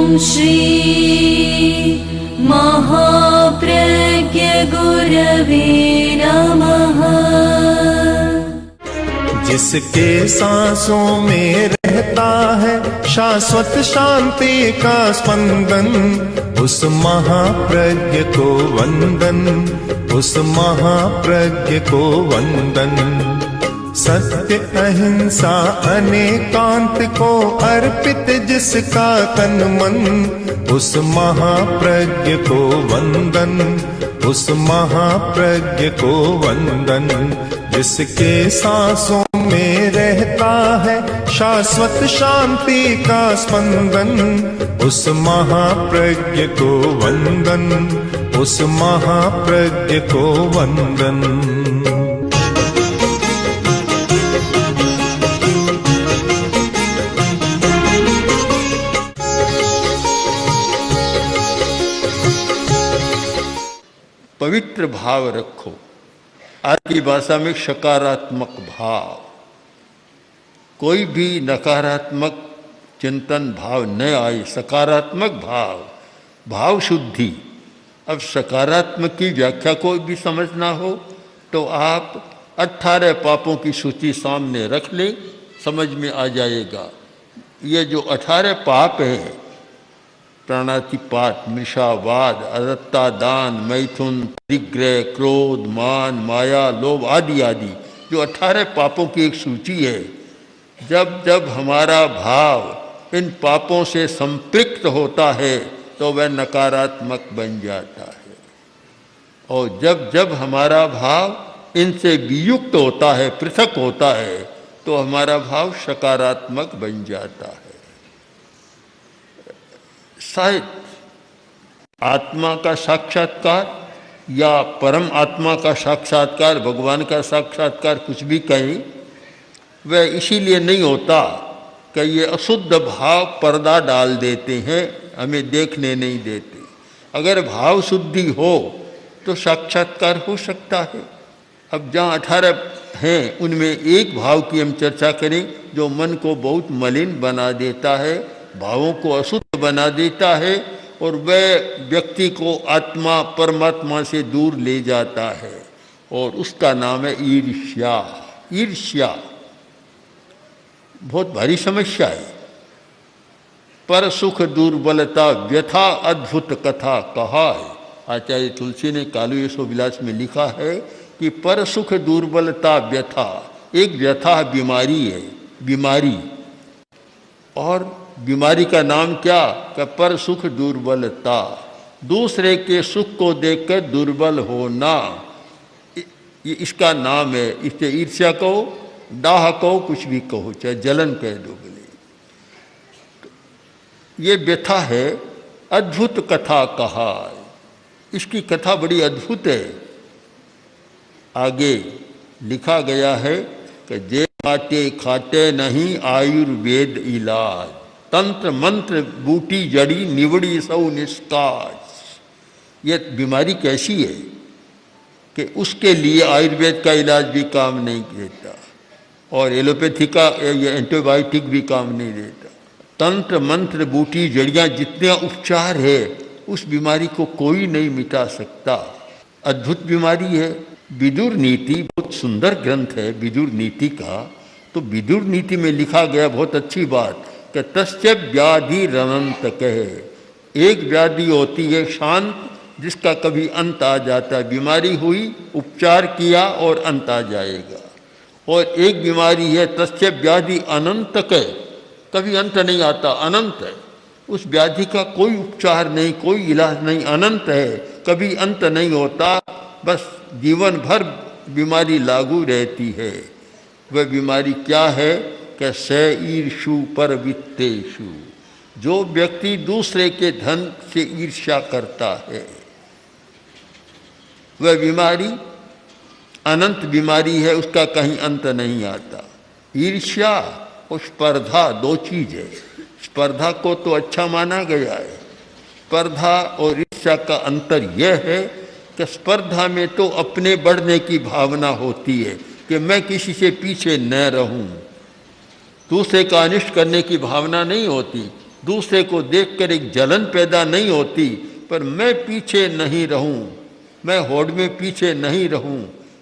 श्री महाप्रज्ञ गुरवे नमः। जिसके सांसों में रहता है शाश्वत शांति का स्पंदन, उस महाप्रज्ञ को वंदन, उस महाप्रज्ञ को वंदन। सत्य अहिंसा अनेकांत को अर्पित जिसका तन मन, उस महाप्रज्ञ को वंदन, उस महाप्रज्ञ को वंदन। जिसके सांसों में रहता है शाश्वत शांति का स्पंदन, उस महाप्रज्ञ को वंदन, उस महाप्रज्ञ को वंदन। पवित्र भाव रखो। आज की भाषा में सकारात्मक भाव, कोई भी नकारात्मक चिंतन भाव न आए, सकारात्मक भाव, भाव शुद्धि। अब सकारात्मक की व्याख्या कोई भी समझना हो तो आप 18 पापों की सूची सामने रख लें, समझ में आ जाएगा। ये जो 18 पाप हैं, प्राणातिपात, मृषावाद, अदत्ता दान, मैथुन, परिग्रह, क्रोध, मान, माया, लोभ आदि आदि, जो 18 पापों की एक सूची है। जब जब हमारा भाव इन पापों से संपृक्त होता है तो वह नकारात्मक बन जाता है, और जब जब हमारा भाव इनसे वियुक्त होता है, पृथक होता है, तो हमारा भाव सकारात्मक बन जाता है। शायद आत्मा का साक्षात्कार या परम आत्मा का साक्षात्कार, भगवान का साक्षात्कार, कुछ भी कहें, वह इसीलिए नहीं होता कि ये अशुद्ध भाव पर्दा डाल देते हैं, हमें देखने नहीं देते। अगर भाव शुद्धि हो तो साक्षात्कार हो सकता है। अब जहाँ 18 हैं उनमें एक भाव की हम चर्चा करें जो मन को बहुत मलिन बना देता है, भावों को अशुद्ध बना देता है, और वह व्यक्ति को आत्मा परमात्मा से दूर ले जाता है, और उसका नाम है ईर्ष्या। ईर्ष्या बहुत भारी समस्या है। पर सुख दुर्बलता व्यथा अद्भुत कथा कहा है। आचार्य तुलसी ने कालू यशोविलास में लिखा है कि पर सुख दुर्बलता व्यथा, एक व्यथा बीमारी है, बीमारी, और बीमारी का नाम क्या? कि पर सुख दुर्बलता, दूसरे के सुख को देखकर दुर्बल होना, ये इसका नाम है। इसे ईर्ष्या कहो, दाह कहो, कुछ भी कहो, चाहे जलन कह दो बोले। ये व्यथा है, अद्भुत कथा कहा। इसकी कथा बड़ी अद्भुत है। आगे लिखा गया है कि जे काटे खाटे नहीं आयुर्वेद इलाज, तंत्र मंत्र बूटी जड़ी निवड़ी सौ निष्काज। ये बीमारी कैसी है कि उसके लिए आयुर्वेद का इलाज भी काम नहीं देता, और एलोपैथी का ये एंटीबायोटिक भी काम नहीं देता। तंत्र मंत्र बूटी जड़ियाँ जितने उपचार है, उस बीमारी को कोई नहीं मिटा सकता। अद्भुत बीमारी है। विदुर नीति बहुत सुंदर ग्रंथ है विदुर नीति का। तो विदुर नीति में लिखा गया बहुत अच्छी बात कि तस्य व्याधि अनंत कहे, एक व्याधि होती है शांत, जिसका कभी अंत आ जाता है। बीमारी हुई, उपचार किया और अंत आ जाएगा। और एक बीमारी है तस्य व्याधि अनंत कहे, कभी अंत नहीं आता, अनंत है। उस व्याधि का कोई उपचार नहीं, कोई इलाज नहीं, अनंत है, कभी अंत नहीं होता, बस जीवन भर बीमारी लागू रहती है। वह बीमारी क्या है कि स ईर्षु पर वित्तेषु, जो व्यक्ति दूसरे के धन से ईर्ष्या करता है, वह बीमारी अनंत बीमारी है, उसका कहीं अंत नहीं आता। ईर्ष्या और स्पर्धा दो चीज है। स्पर्धा को तो अच्छा माना गया है। स्पर्धा और ईर्ष्या का अंतर यह है कि स्पर्धा में तो अपने बढ़ने की भावना होती है कि मैं किसी से पीछे न रहूं, दूसरे का अनिष्ट करने की भावना नहीं होती। दूसरे को देखकर एक जलन पैदा नहीं होती, पर मैं पीछे नहीं रहूं, मैं होड़ में पीछे नहीं रहूं,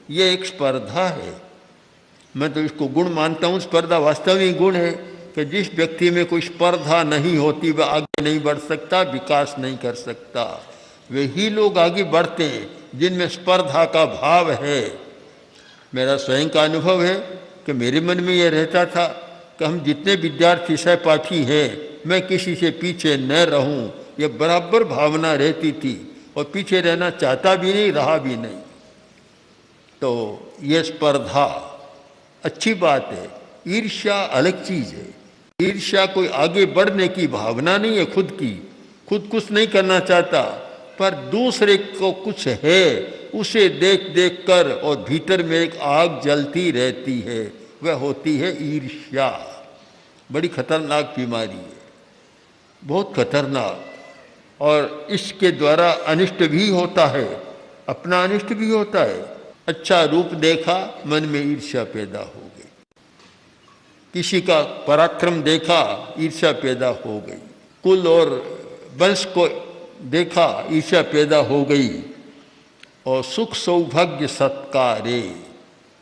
ये एक स्पर्धा है। मैं तो इसको गुण मानता हूँ। स्पर्धा वास्तविक गुण है कि जिस व्यक्ति में कोई स्पर्धा नहीं होती वह आगे नहीं बढ़ सकता, विकास नहीं कर सकता। वे ही लोग आगे बढ़ते हैं जिनमें स्पर्धा का भाव है। मेरा स्वयं का अनुभव है कि मेरे मन में यह रहता था कि हम जितने विद्यार्थी सहपाठी हैं, मैं किसी से पीछे न रहूं, यह बराबर भावना रहती थी और पीछे रहना चाहता भी नहीं, रहा भी नहीं। तो ये स्पर्धा अच्छी बात है, ईर्ष्या अलग चीज है। ईर्ष्या कोई आगे बढ़ने की भावना नहीं है, खुद कुछ नहीं करना चाहता, पर दूसरे को कुछ है उसे देख देख कर और भीतर में एक आग जलती रहती है, वह होती है ईर्ष्या। बड़ी खतरनाक बीमारी है, बहुत खतरनाक। और इसके द्वारा अनिष्ट भी होता है, अपना अनिष्ट भी होता है। अच्छा रूप देखा, मन में ईर्ष्या पैदा हो गई। किसी का पराक्रम देखा, ईर्ष्या पैदा हो गई। कुल और वंश को देखा, ईर्ष्या पैदा हो गई। और सुख सौभाग्य सत्कारे,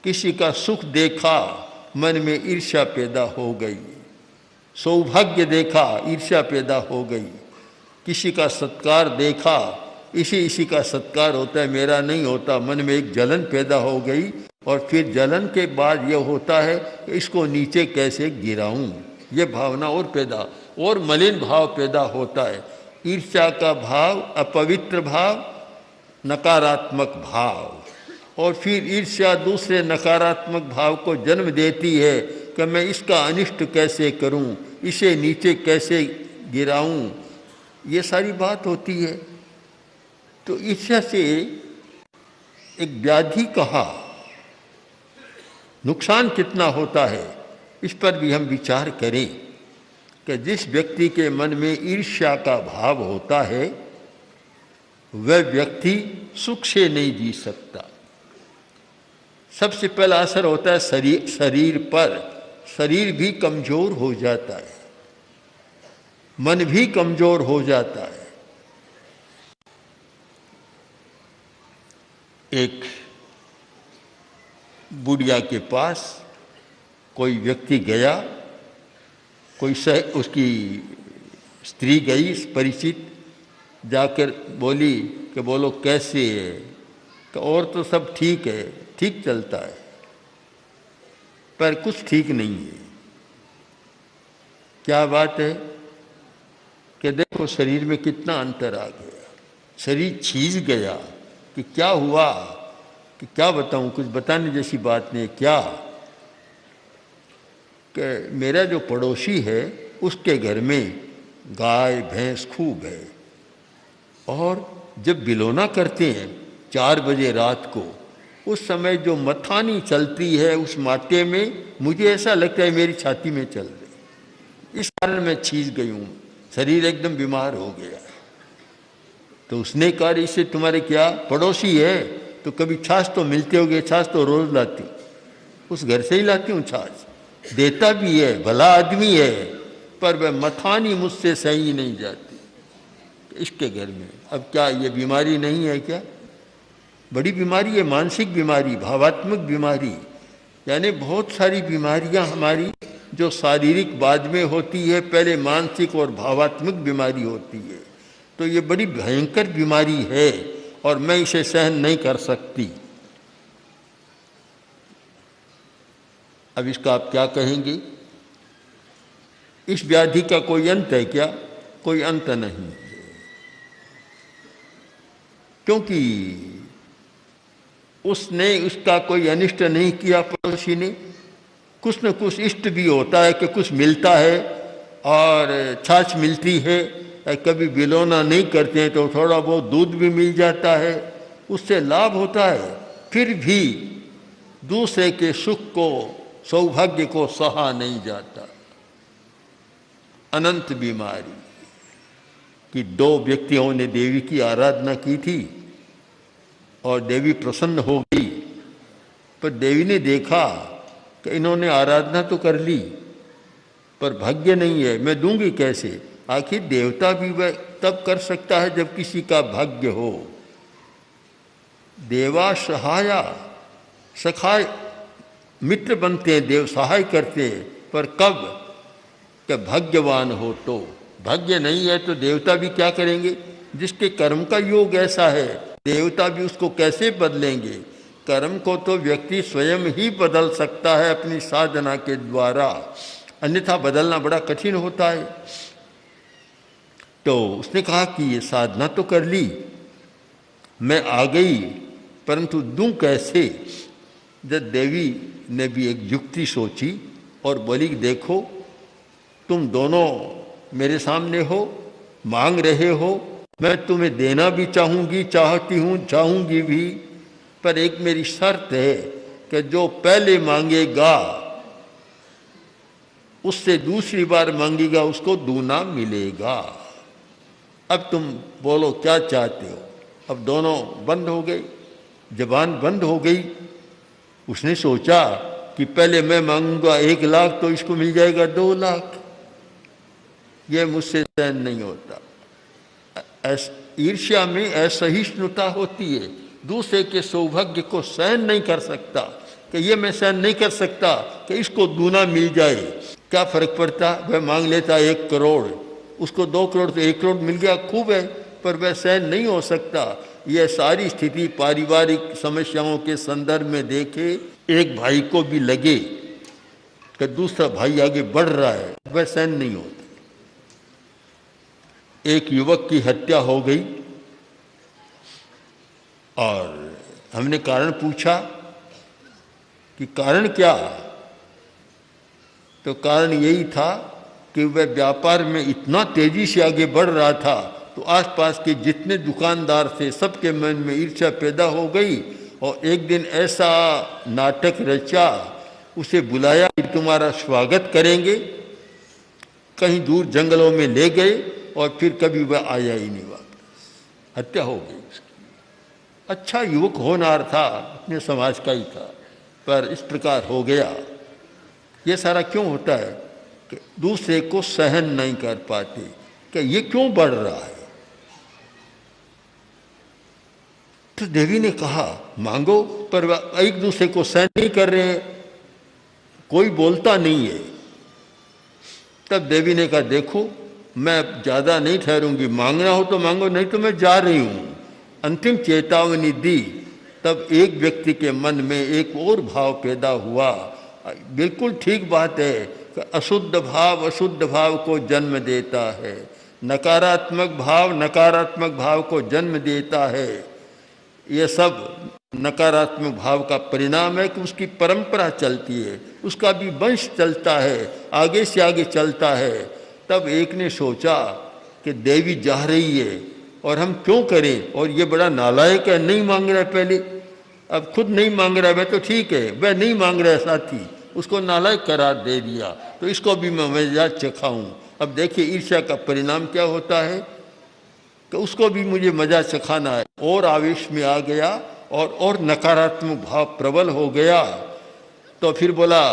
किसी का सुख देखा, मन में ईर्ष्या पैदा हो गई। सौभाग्य देखा, ईर्ष्या पैदा हो गई। किसी का सत्कार देखा, इसी का सत्कार होता है, मेरा नहीं होता, मन में एक जलन पैदा हो गई। और फिर जलन के बाद यह होता है कि इसको नीचे कैसे गिराऊं, ये भावना और मलिन भाव पैदा होता है। ईर्ष्या का भाव, अपवित्र भाव, नकारात्मक भाव। और फिर ईर्ष्या दूसरे नकारात्मक भाव को जन्म देती है कि मैं इसका अनिष्ट कैसे करूं, इसे नीचे कैसे गिराऊं, ये सारी बात होती है। तो ईर्ष्या से एक व्याधि कहा, नुकसान कितना होता है इस पर भी हम विचार करें कि जिस व्यक्ति के मन में ईर्ष्या का भाव होता है वह व्यक्ति सुख से नहीं जी सकता। सबसे पहला असर होता है शरीर पर, शरीर भी कमजोर हो जाता है, मन भी कमजोर हो जाता है। एक बुढ़िया के पास कोई व्यक्ति गया, उसकी स्त्री गई परिचित, जाकर बोली कि बोलो कैसे है, कि और तो सब ठीक है, ठीक चलता है, पर कुछ ठीक नहीं है। क्या बात है कि देखो शरीर में कितना अंतर आ गया, शरीर छीज गया। कि क्या हुआ, कि क्या बताऊं, कुछ बताने जैसी बात नहीं। क्या कि मेरा जो पड़ोसी है उसके घर में गाय भैंस खूब है, और जब बिलोना करते हैं 4 बजे रात को, उस समय जो मथानी चलती है उस माटे में, मुझे ऐसा लगता है मेरी छाती में चल रही। इस कारण मैं छीज गई हूँ, शरीर एकदम बीमार हो गया। तो उसने कहा इससे तुम्हारे क्या, पड़ोसी है तो कभी छाछ तो मिलते होगे, छाछ तो रोज लाती, उस घर से ही लाती हूँ छाछ, देता भी है, भला आदमी है, पर वह मथानी मुझसे सही नहीं जाती इसके घर में। अब क्या ये बीमारी नहीं है क्या? बड़ी बीमारी है, मानसिक बीमारी, भावात्मक बीमारी। यानी बहुत सारी बीमारियां हमारी जो शारीरिक बाद में होती है, पहले मानसिक और भावात्मक बीमारी होती है। तो ये बड़ी भयंकर बीमारी है और मैं इसे सहन नहीं कर सकती। अब इसका आप क्या कहेंगे? इस व्याधि का कोई अंत है क्या? कोई अंत नहीं, क्योंकि उसने उसका कोई अनिष्ट नहीं किया पड़ोसी ने। कुछ न कुछ इष्ट भी होता है कि कुछ मिलता है और छाछ मिलती है, कभी बिलोना नहीं करते हैं तो थोड़ा बहुत दूध भी मिल जाता है, उससे लाभ होता है। फिर भी दूसरे के सुख को, सौभाग्य को सहा नहीं जाता। अनंत बीमारी कि 2 व्यक्तियों ने देवी की आराधना की थी और देवी प्रसन्न हो गई, पर देवी ने देखा कि इन्होंने आराधना तो कर ली पर भाग्य नहीं है, मैं दूंगी कैसे? आखिर देवता भी वह तब कर सकता है जब किसी का भाग्य हो। देवा सहाया, सखाय मित्र बनते हैं, देव सहाय करते हैं, पर कब? कि भाग्यवान हो तो। भाग्य नहीं है तो देवता भी क्या करेंगे? जिसके कर्म का योग ऐसा है, देवता भी उसको कैसे बदलेंगे? कर्म को तो व्यक्ति स्वयं ही बदल सकता है अपनी साधना के द्वारा, अन्यथा बदलना बड़ा कठिन होता है। तो उसने कहा कि ये साधना तो कर ली, मैं आ गई, परंतु दूं कैसे? जब देवी ने भी एक युक्ति सोची और बोली कि देखो, तुम दोनों मेरे सामने हो, मांग रहे हो, मैं तुम्हें देना भी चाहूँगी, चाहती हूँ, चाहूँगी भी, पर एक मेरी शर्त है कि जो पहले मांगेगा उससे दूसरी बार मांगेगा उसको दूना मिलेगा। अब तुम बोलो क्या चाहते हो? अब दोनों बंद हो गए, जबान बंद हो गई। उसने सोचा कि पहले मैं मांगूंगा 1 लाख तो इसको मिल जाएगा 2 लाख। यह मुझसे सहन नहीं होता। ईर्ष्या में असहिष्णुता होती है, दूसरे के सौभाग्य को सहन नहीं कर सकता कि ये मैं सहन नहीं कर सकता कि इसको दूना मिल जाए। क्या फर्क पड़ता? वह मांग लेता 1 करोड़, उसको 2 करोड़ तो 1 करोड़ मिल गया, खूब है, पर वह सहन नहीं हो सकता। यह सारी स्थिति पारिवारिक समस्याओं के संदर्भ में देखे, एक भाई को भी लगे कि दूसरा भाई आगे बढ़ रहा है, वह सहन नहीं होता। एक युवक की हत्या हो गई और हमने कारण पूछा कि कारण क्या? तो कारण यही था कि वह व्यापार में इतना तेजी से आगे बढ़ रहा था तो आसपास के जितने दुकानदार थे सबके मन में ईर्ष्या पैदा हो गई और एक दिन ऐसा नाटक रचा, उसे बुलाया कि तुम्हारा स्वागत करेंगे, कहीं दूर जंगलों में ले गए और फिर कभी वह आया ही नहीं वापस। हत्या हो गई उसकी। अच्छा युवक होनहार था, अपने समाज का ही था, पर इस प्रकार हो गया। ये सारा क्यों होता है कि दूसरे को सहन नहीं कर पाते कि ये क्यों बढ़ रहा है। तो देवी ने कहा मांगो, पर एक दूसरे को सहन नहीं कर रहे हैं, कोई बोलता नहीं है। तब देवी ने कहा देखो, मैं ज़्यादा नहीं ठहरूंगी, मांगना हो तो मांगो, नहीं तो मैं जा रही हूँ। अंतिम चेतावनी दी। तब एक व्यक्ति के मन में एक और भाव पैदा हुआ। बिल्कुल ठीक बात है कि अशुद्ध भाव को जन्म देता है, नकारात्मक भाव को जन्म देता है। ये सब नकारात्मक भाव का परिणाम है कि उसकी परंपरा चलती है, उसका भी वंश चलता है, आगे से आगे चलता है। तब एक ने सोचा कि देवी जा रही है और हम क्यों करें, और ये बड़ा नालायक है, नहीं मांग रहा है पहले, अब खुद नहीं मांग रहा है, वह तो ठीक है, वह नहीं मांग रहा है साथी, उसको नालायक करार दे दिया, तो इसको भी मैं मजा चखाऊं। अब देखिए ईर्ष्या का परिणाम क्या होता है कि उसको भी मुझे मजा चखाना है। और आवेश में आ गया और नकारात्मक भाव प्रबल हो गया। तो फिर बोला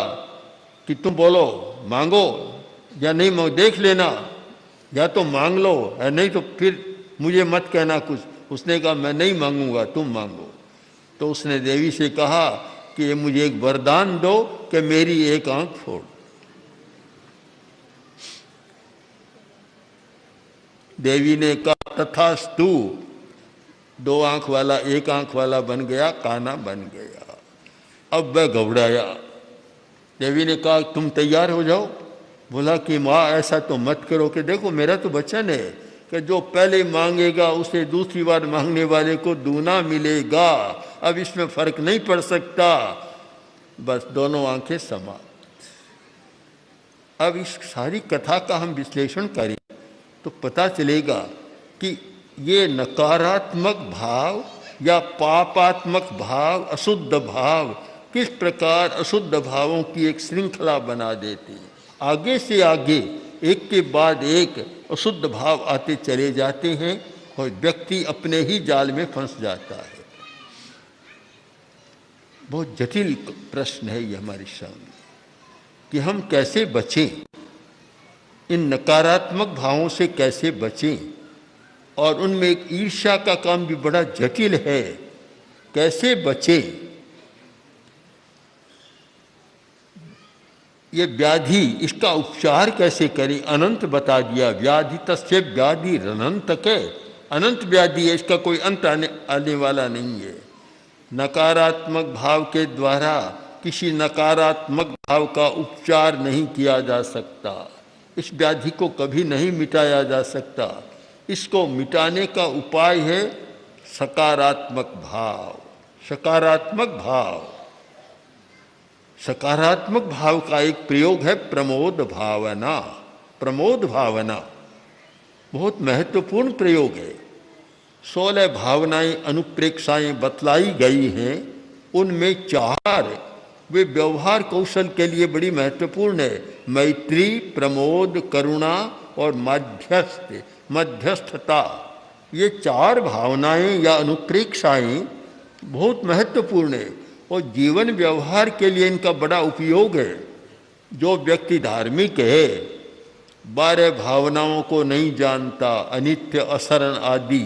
कि तुम बोलो, मांगो या नहीं मांगो, देख लेना, या तो मांग लो या नहीं तो फिर मुझे मत कहना कुछ। उसने कहा मैं नहीं मांगूंगा, तुम मांगो। तो उसने देवी से कहा कि ये मुझे एक वरदान दो कि मेरी एक आंख फोड़। देवी ने कहा तथास्तु। 2 आंख वाला 1 आंख वाला बन गया, काना बन गया। अब वह घबराया। देवी ने कहा तुम तैयार हो जाओ। बोला कि माँ ऐसा तो मत करो, कि देखो मेरा तो वचन है कि जो पहले मांगेगा उसे दूसरी बार मांगने वाले को दूना मिलेगा। अब इसमें फर्क नहीं पड़ सकता। बस दोनों आंखें समाप्त। अब इस सारी कथा का हम विश्लेषण करें तो पता चलेगा कि ये नकारात्मक भाव या पापात्मक भाव, अशुद्ध भाव किस प्रकार अशुद्ध भावों की एक श्रृंखला बना देते हैं। आगे से आगे एक के बाद एक अशुद्ध भाव आते चले जाते हैं और व्यक्ति अपने ही जाल में फंस जाता है। बहुत जटिल प्रश्न है ये हमारे सामने कि हम कैसे बचें इन नकारात्मक भावों से कैसे बचें, और उनमें एक ईर्ष्या का काम भी बड़ा जटिल है, कैसे बचें। ये व्याधि, इसका उपचार कैसे करें, अनंत बता दिया। व्याधि तस्य व्याधि अनंत के, अनंत व्याधि है, इसका कोई अंत आने वाला नहीं है। नकारात्मक भाव के द्वारा किसी नकारात्मक भाव का उपचार नहीं किया जा सकता। इस व्याधि को कभी नहीं मिटाया जा सकता। इसको मिटाने का उपाय है सकारात्मक भाव। सकारात्मक भाव, सकारात्मक भाव का एक प्रयोग है प्रमोद भावना। प्रमोद भावना बहुत महत्वपूर्ण प्रयोग है। 16 भावनाएं अनुप्रेक्षाएं बतलाई गई हैं, उनमें 4 वे व्यवहार कौशल के लिए बड़ी महत्वपूर्ण है। मैत्री, प्रमोद, करुणा और मध्यस्थता। ये 4 भावनाएं या अनुप्रेक्षाएं बहुत महत्वपूर्ण है और जीवन व्यवहार के लिए इनका बड़ा उपयोग है। जो व्यक्ति धार्मिक है, 12 भावनाओं को नहीं जानता, अनित्य, असरण आदि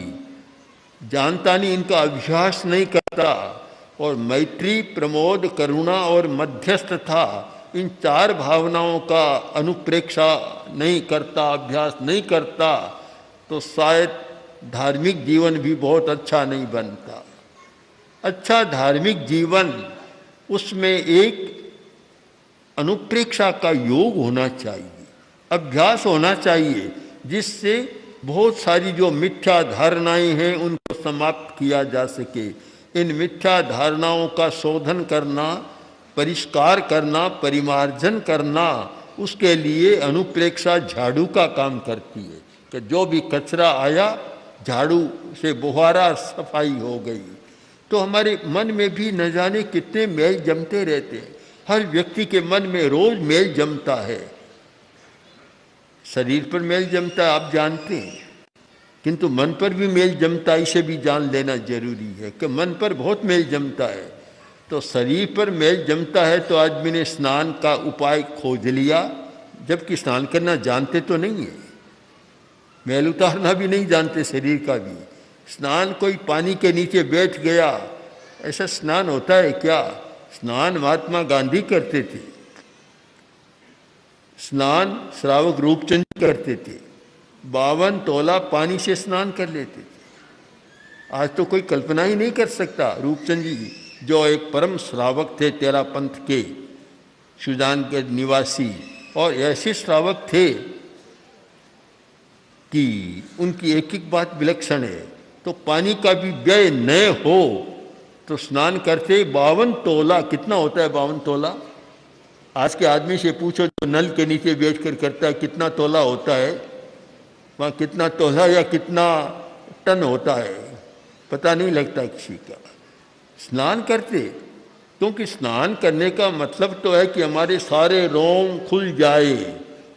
जानता नहीं, इनका अभ्यास नहीं करता, और मैत्री, प्रमोद, करुणा और मध्यस्थता, इन 4 भावनाओं का अनुप्रेक्षा नहीं करता, अभ्यास नहीं करता, तो शायद धार्मिक जीवन भी बहुत अच्छा नहीं बनता। अच्छा धार्मिक जीवन, उसमें एक अनुप्रेक्षा का योग होना चाहिए, अभ्यास होना चाहिए, जिससे बहुत सारी जो मिथ्या धारणाएं हैं उनको समाप्त किया जा सके। इन मिथ्या धारणाओं का शोधन करना, परिष्कार करना, परिमार्जन करना, उसके लिए अनुप्रेक्षा झाड़ू का काम करती है कि जो भी कचरा आया झाड़ू से बुहारा सफाई हो गई। तो हमारे मन में भी न जाने कितने मेल जमते रहते हैं। हर व्यक्ति के मन में रोज मेल जमता है। शरीर पर मेल जमता है, आप जानते हैं, किंतु मन पर भी मेल जमता है, इसे भी जान लेना जरूरी है कि मन पर बहुत मेल जमता है। तो शरीर पर मेल जमता है तो आदमी ने स्नान का उपाय खोज लिया, जबकि स्नान करना जानते तो नहीं है, मेल उतारना भी नहीं जानते शरीर का भी। स्नान कोई पानी के नीचे बैठ गया, ऐसा स्नान होता है क्या? स्नान महात्मा गांधी करते थे, स्नान श्रावक रूपचंद करते थे, 52 तोला पानी से स्नान कर लेते थे। आज तो कोई कल्पना ही नहीं कर सकता। रूपचंद जी जो एक परम श्रावक थे, तेरा पंथ के, सुजान के निवासी, और ऐसे श्रावक थे कि उनकी एक एक बात विलक्षण है। तो पानी का भी व्यय न हो तो स्नान करते 52 तोला। कितना होता है 52 तोला? आज के आदमी से पूछो जो नल के नीचे बैठ कर करता है, कितना तोला होता है? वहाँ कितना तोला या कितना टन होता है पता नहीं लगता किसी का। स्नान करते, क्योंकि स्नान करने का मतलब तो है कि हमारे सारे रोम खुल जाए,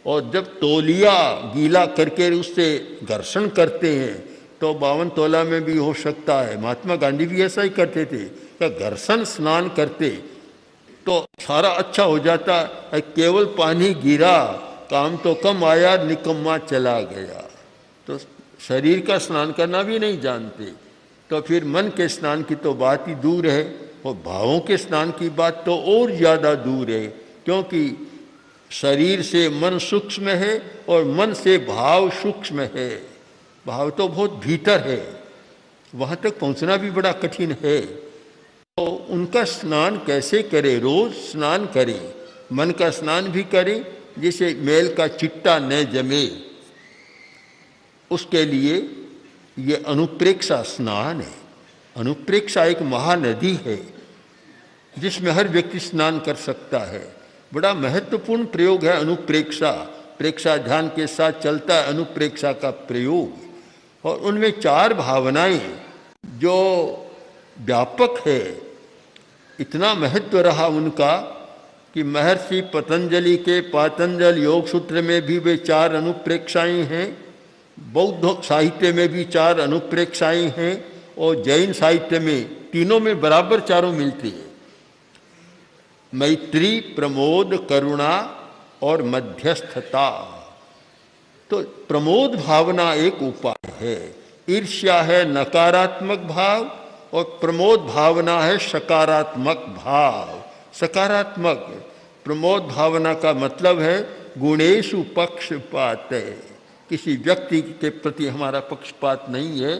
और जब तौलिया गीला करके उससे घर्षण करते हैं तो 52 तोला में भी हो सकता है। महात्मा गांधी भी ऐसा ही करते थे कि घर्षण स्नान करते तो सारा अच्छा हो जाता है। केवल पानी गिरा, काम तो कम आया, निकम्मा चला गया। तो शरीर का स्नान करना भी नहीं जानते, तो फिर मन के स्नान की तो बात ही दूर है, और भावों के स्नान की बात तो और ज़्यादा दूर है, क्योंकि शरीर से मन सूक्ष्म है और मन से भाव सूक्ष्म है। भाव तो बहुत भीतर है, वहाँ तक पहुँचना भी बड़ा कठिन है। तो उनका स्नान कैसे करें? रोज स्नान करें, मन का स्नान भी करें, जिसे मेल का चिट्टा न जमे। उसके लिए ये अनुप्रेक्षा स्नान है। अनुप्रेक्षा एक महानदी है जिसमें हर व्यक्ति स्नान कर सकता है। बड़ा महत्वपूर्ण प्रयोग है अनुप्रेक्षा। प्रेक्षा ध्यान के साथ चलता है अनुप्रेक्षा का प्रयोग, और उनमें 4 भावनाएं जो व्यापक है। इतना महत्व रहा उनका कि महर्षि पतंजलि के पातंजल योग सूत्र में भी वे 4 अनुप्रेक्षाएं हैं, बौद्ध साहित्य में भी 4 अनुप्रेक्षाएं हैं, और जैन साहित्य में तीनों में बराबर चारों मिलती है। मैत्री, प्रमोद, करुणा और मध्यस्थता। तो प्रमोद भावना एक उपाय है। ईर्ष्या है नकारात्मक भाव और प्रमोद भावना है सकारात्मक भाव। सकारात्मक प्रमोद भावना का मतलब है गुणेषु पक्षपात। किसी व्यक्ति के प्रति हमारा पक्षपात नहीं है,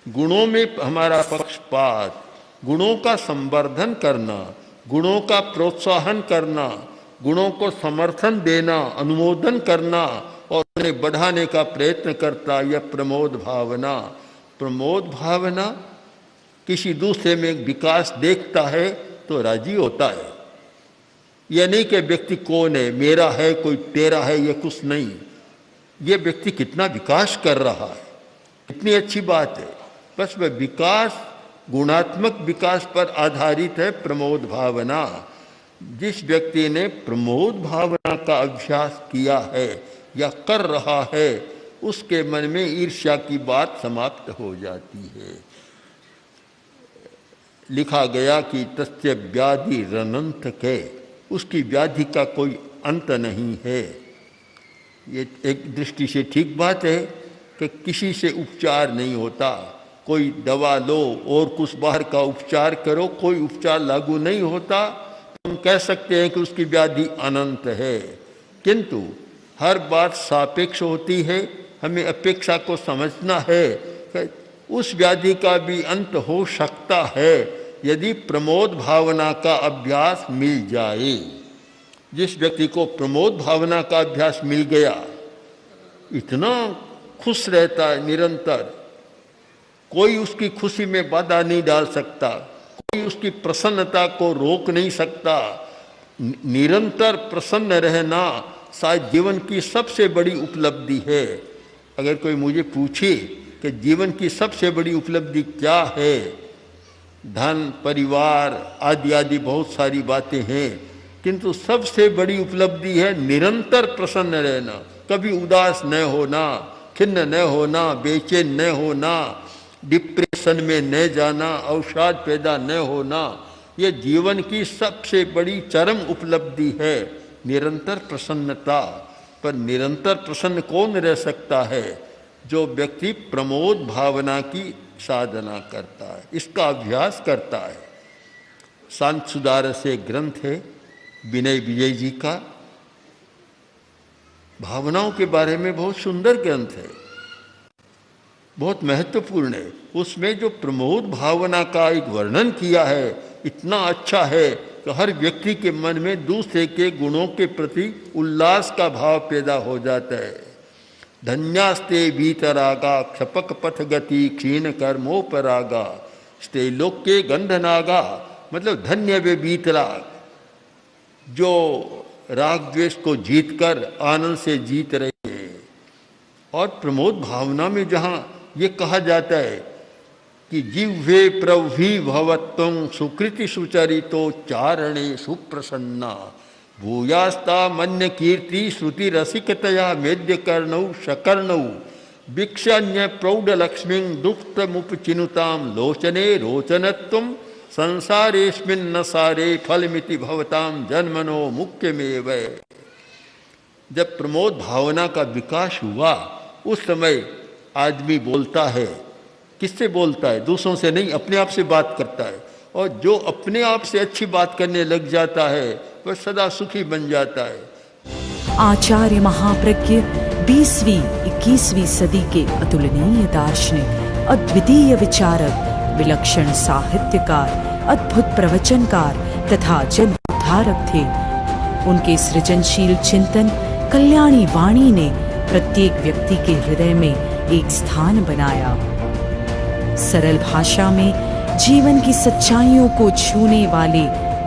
गुणों में हमारा पक्षपात, गुणों का संवर्धन करना, गुणों का प्रोत्साहन करना, गुणों को समर्थन देना, अनुमोदन करना और उन्हें बढ़ाने का प्रयत्न करता, यह प्रमोद भावना। प्रमोद भावना किसी दूसरे में विकास देखता है तो राजी होता है। यह नहीं कि व्यक्ति कौन है, मेरा है कोई तेरा है, यह कुछ नहीं। यह व्यक्ति कितना विकास कर रहा है, कितनी अच्छी बात है। बस वह विकास गुणात्मक विकास पर आधारित है प्रमोद भावना। जिस व्यक्ति ने प्रमोद भावना का अभ्यास किया है या कर रहा है, उसके मन में ईर्ष्या की बात समाप्त हो जाती है। लिखा गया कि तस्य व्याधि रनंत के, उसकी व्याधि का कोई अंत नहीं है। ये एक दृष्टि से ठीक बात है कि किसी से उपचार नहीं होता। कोई दवा लो और कुछ बाहर का उपचार करो, कोई उपचार लागू नहीं होता। हम कह सकते हैं कि उसकी व्याधि अनंत है, किंतु हर बात सापेक्ष होती है। हमें अपेक्षा को समझना है कि उस व्याधि का भी अंत हो सकता है यदि प्रमोद भावना का अभ्यास मिल जाए। जिस व्यक्ति को प्रमोद भावना का अभ्यास मिल गया, इतना खुश रहता है निरंतर, कोई उसकी खुशी में बाधा नहीं डाल सकता, कोई उसकी प्रसन्नता को रोक नहीं सकता। निरंतर प्रसन्न रहना शायद जीवन की सबसे बड़ी उपलब्धि है। अगर कोई मुझे पूछे कि जीवन की सबसे बड़ी उपलब्धि क्या है, धन, परिवार आदि आदि बहुत सारी बातें हैं, किंतु सबसे बड़ी उपलब्धि है निरंतर प्रसन्न रहना, कभी उदास न होना, खिन्न न होना, बेचैन न होना, डिप्रेशन में न जाना, अवसाद पैदा न होना। यह जीवन की सबसे बड़ी चरम उपलब्धि है, निरंतर प्रसन्नता। पर निरंतर प्रसन्न कौन रह सकता है? जो व्यक्ति प्रमोद भावना की साधना करता है, इसका अभ्यास करता है। शांत सुधार से ग्रंथ है विनय विजय जी का, भावनाओं के बारे में बहुत सुंदर ग्रंथ है, बहुत महत्वपूर्ण है। उसमें जो प्रमोद भावना का एक वर्णन किया है इतना अच्छा है कि हर व्यक्ति के मन में दूसरे के गुणों के प्रति उल्लास का भाव पैदा हो जाता है। धन्यास्ते भीतरागा क्षपक पथ गति क्षीण कर्मोपरागा स्ते लोके गंधनागा, मतलब धन्य वे बीतराग, जो राग द्वेष को जीतकर आनंद से जीत रहे हैं। और प्रमोद भावना में जहाँ ये कहा जाता है कि जिह्वे प्रवि भवत्वं सुकृति सुचरितो चारणे सुप्रसन्ना भूयास्ता मन्य कीर्ति श्रुति रसिकतया मेद्य कर्णौ शकर्णौ वीक्षण्य प्रौढ़ लक्ष्मी दुष्ट मुपचिनुताम लोचने रोचनत्वं संसारेस्मिन् न सारे फलमिति भवताम जन्मनो मुख्यमेव। जब प्रमोद भावना का विकास हुआ उस समय आदमी बोलता है, किससे बोलता है? दूसरों से नहीं, अपने आप से बात करता है। और जो अपने आप से अच्छी बात करने लग जाता है वह सदा सुखी बन जाता है। आचार्य महाप्रज्ञ 20वीं 21वीं सदी के अतुलनीय दार्शनिक, अद्वितीय विचारक, विलक्षण साहित्यकार, अद्भुत प्रवचनकार तथा जन उद्धारक थे। उनके सृजनशील चिंतन कल्याणी वाणी ने प्रत्येक व्यक्ति के हृदय में एक स्थान बनाया। सरल भाषा में जीवन की सच्चाइयों को छूने वाले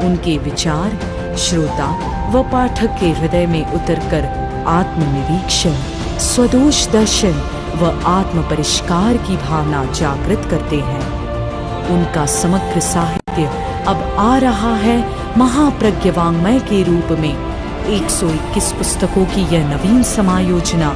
उनके विचार श्रोता व पाठक के हृदय में उतरकर आत्मनिरीक्षण, स्वदोष दर्शन व आत्म परिष्कार की भावना जागृत करते हैं। उनका समग्र साहित्य अब आ रहा है महाप्रज्ञ वाङ्मय के रूप में। 121 पुस्तकों की यह नवीन समायोजना